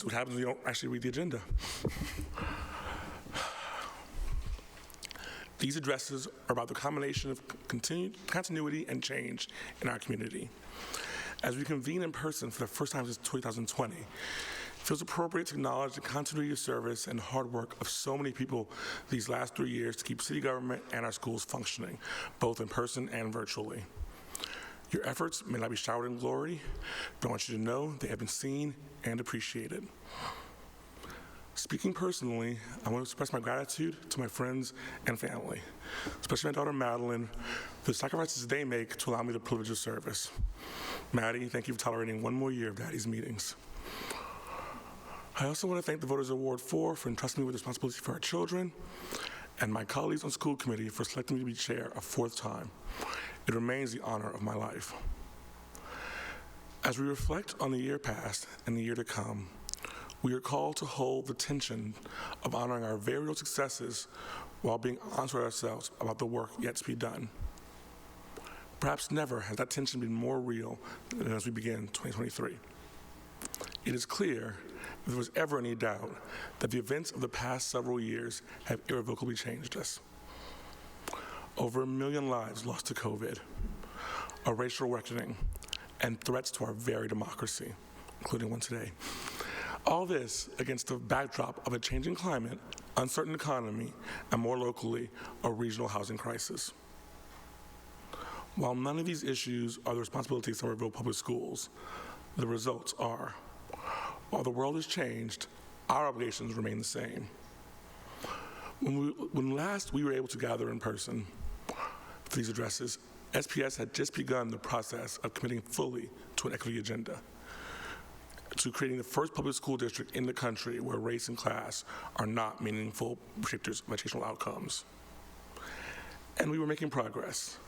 what happens when you don't actually read the agenda. These addresses are about the combination of continuity and change in our community. As we convene in person for the first time since 2020, it feels appropriate to acknowledge the continuity of service and hard work of so many people these last 3 years to keep city government and our schools functioning, both in person and virtually. Your efforts may not be showered in glory, but I want you to know they have been seen and appreciated. Speaking personally, I want to express my gratitude to my friends and family, especially my daughter Madeline, for the sacrifices they make to allow me the privilege of service. Maddie, thank you for tolerating one more year of Daddy's meetings. I also want to thank the Voters Award for entrusting me with responsibility for our children, and my colleagues on school committee for selecting me to be chair a fourth time. It remains the honor of my life. As we reflect on the year past and the year to come, we are called to hold the tension of honoring our very real successes while being honest with ourselves about the work yet to be done. Perhaps never has that tension been more real than as we begin 2023. It is clear, if there was ever any doubt, that the events of the past several years have irrevocably changed us. Over 1 million lives lost to COVID, a racial reckoning, and threats to our very democracy, including one today. All this against the backdrop of a changing climate, uncertain economy, and more locally, a regional housing crisis. While none of these issues are the responsibility of Somerville Public Schools, the results are. While the world has changed, our obligations remain the same. When last we were able to gather in person for these addresses, SPS had just begun the process of committing fully to an equity agenda, to creating the first public school district in the country where race and class are not meaningful predictors of educational outcomes. And we were making progress.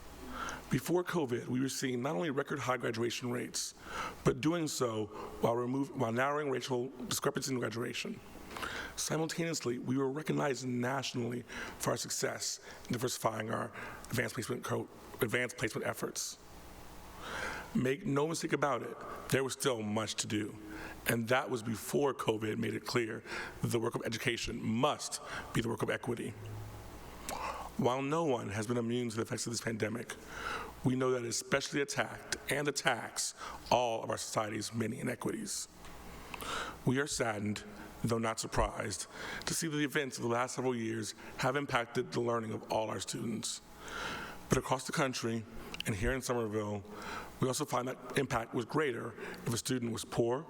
Before COVID, we were seeing not only record high graduation rates, but doing so while narrowing racial discrepancies in graduation. Simultaneously, we were recognized nationally for our success in diversifying our advanced placement efforts. Make no mistake about it, there was still much to do. And that was before COVID made it clear that the work of education must be the work of equity. While no one has been immune to the effects of this pandemic, we know that it especially attacked and attacks all of our society's many inequities. We are saddened, though not surprised, to see that the events of the last several years have impacted the learning of all our students. But across the country, and here in Somerville, we also find that impact was greater if a student was poor,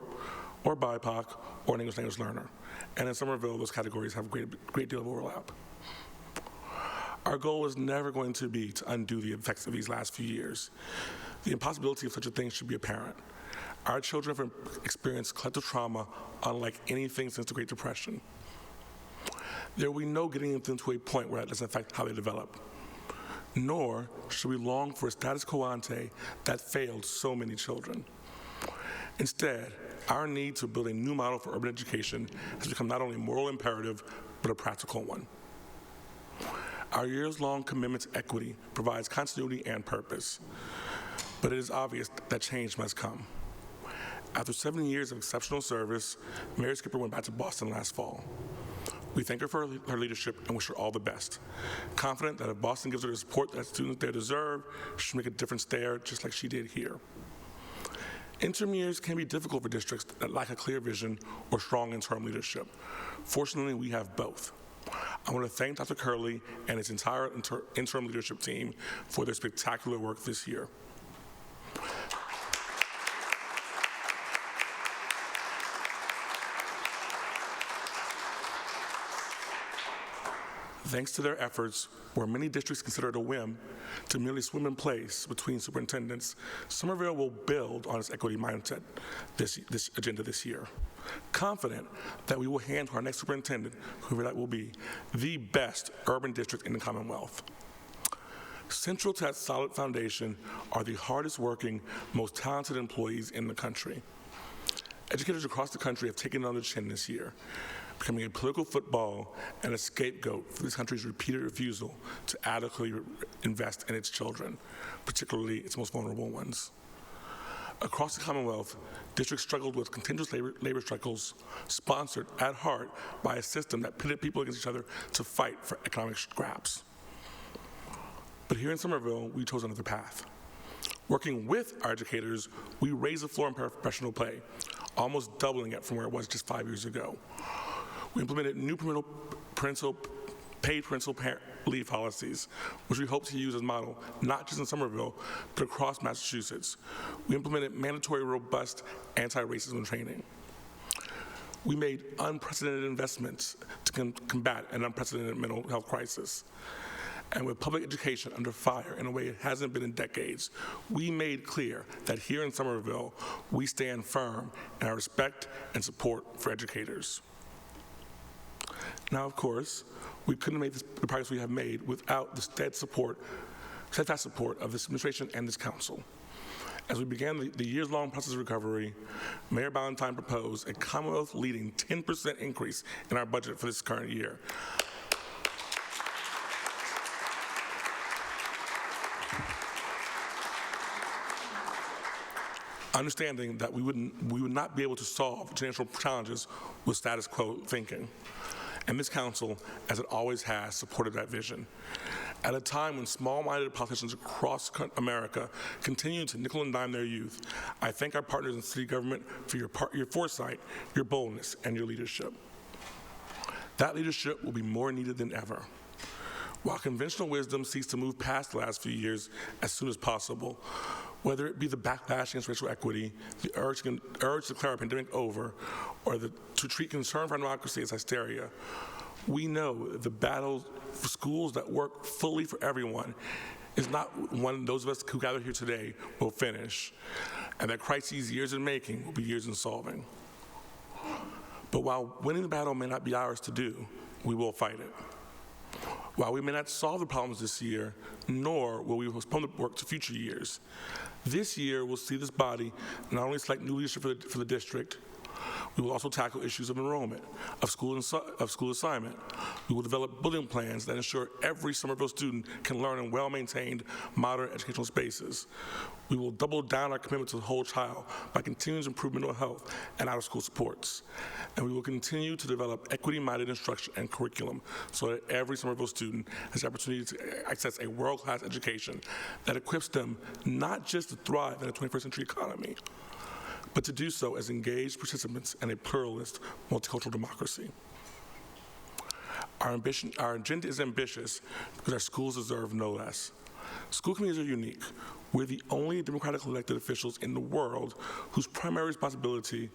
or BIPOC, or an English language learner. And in Somerville, those categories have a great deal of overlap. Our goal is never going to be to undo the effects of these last few years. The impossibility of such a thing should be apparent. Our children have experienced collective trauma unlike anything since the Great Depression. There will be no getting them to a point where that doesn't affect how they develop. Nor should we long for a status quo ante that failed so many children. Instead, our need to build a new model for urban education has become not only a moral imperative, but a practical one. Our years-long commitment to equity provides continuity and purpose, but it is obvious that change must come. After 7 years of exceptional service, Mary Skipper went back to Boston last fall. We thank her for her leadership and wish her all the best, confident that if Boston gives her the support that students there deserve, she'll make a difference there just like she did here. Interim years can be difficult for districts that lack a clear vision or strong interim leadership. Fortunately, we have both. I want to thank Dr. Curley and his entire interim leadership team for their spectacular work this year. Thanks to their efforts, where many districts consider it a whim to merely swim in place between superintendents, Somerville will build on its equity mindset this agenda this year. Confident that we will hand to our next superintendent, whoever that will be, the best urban district in the Commonwealth. Central to that solid foundation are the hardest working, most talented employees in the country. Educators across the country have taken it on the chin this year, becoming a political football and a scapegoat for this country's repeated refusal to adequately invest in its children, particularly its most vulnerable ones. Across the Commonwealth, districts struggled with continuous labor struggles sponsored at heart by a system that pitted people against each other to fight for economic scraps. But here in Somerville, we chose another path. Working with our educators, we raised the floor in professional pay, almost doubling it from where it was just 5 years ago. We implemented new paid parental parent leave policies, which we hope to use as a model, not just in Somerville, but across Massachusetts. We implemented mandatory, robust anti-racism training. We made unprecedented investments to combat an unprecedented mental health crisis. And with public education under fire in a way it hasn't been in decades, we made clear that here in Somerville, we stand firm in our respect and support for educators. Now, of course, we couldn't have made the progress we have made without the steadfast support of this administration and this council. As we began the years-long process of recovery, Mayor Ballantyne proposed a Commonwealth-leading 10% increase in our budget for this current year. Understanding that we would not be able to solve generational challenges with status quo thinking. And this council, as it always has, supported that vision. At a time when small-minded politicians across America continue to nickel and dime their youth, I thank our partners in city government for your foresight, your boldness, and your leadership. That leadership will be more needed than ever. While conventional wisdom seeks to move past the last few years as soon as possible, whether it be the backlash against racial equity, the urge to declare a pandemic over, or to treat concern for democracy as hysteria, we know the battle for schools that work fully for everyone is not one those of us who gather here today will finish, and that crises years in making will be years in solving. But while winning the battle may not be ours to do, we will fight it. While we may not solve the problems this year, nor will we postpone the work to future years, this year will see this body not only select new leadership for the district, we will also tackle issues of enrollment, of school assignment. We will develop building plans that ensure every Somerville student can learn in well-maintained, modern educational spaces. We will double down our commitment to the whole child by continuing to improve mental health and out-of-school supports. And we will continue to develop equity-minded instruction and curriculum so that every Somerville student has the opportunity to access a world-class education that equips them not just to thrive in a 21st century economy, but to do so as engaged participants in a pluralist, multicultural democracy. Our agenda is ambitious because our schools deserve no less. School committees are unique. We're the only democratically elected officials in the world whose primary responsibility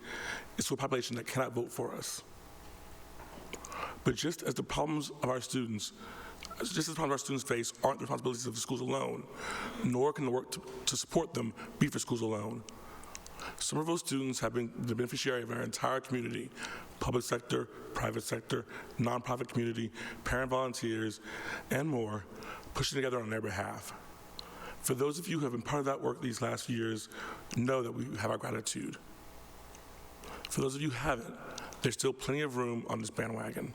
is to a population that cannot vote for us. But just as the problems our students face aren't the responsibilities of the schools alone, nor can the work to support them be for schools alone. Somerville students have been the beneficiary of our entire community, public sector, private sector, nonprofit community, parent volunteers, and more, pushing together on their behalf. For those of you who have been part of that work these last years, know that we have our gratitude. For those of you who haven't, there's still plenty of room on this bandwagon.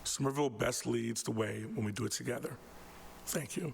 Somerville best leads the way when we do it together. Thank you.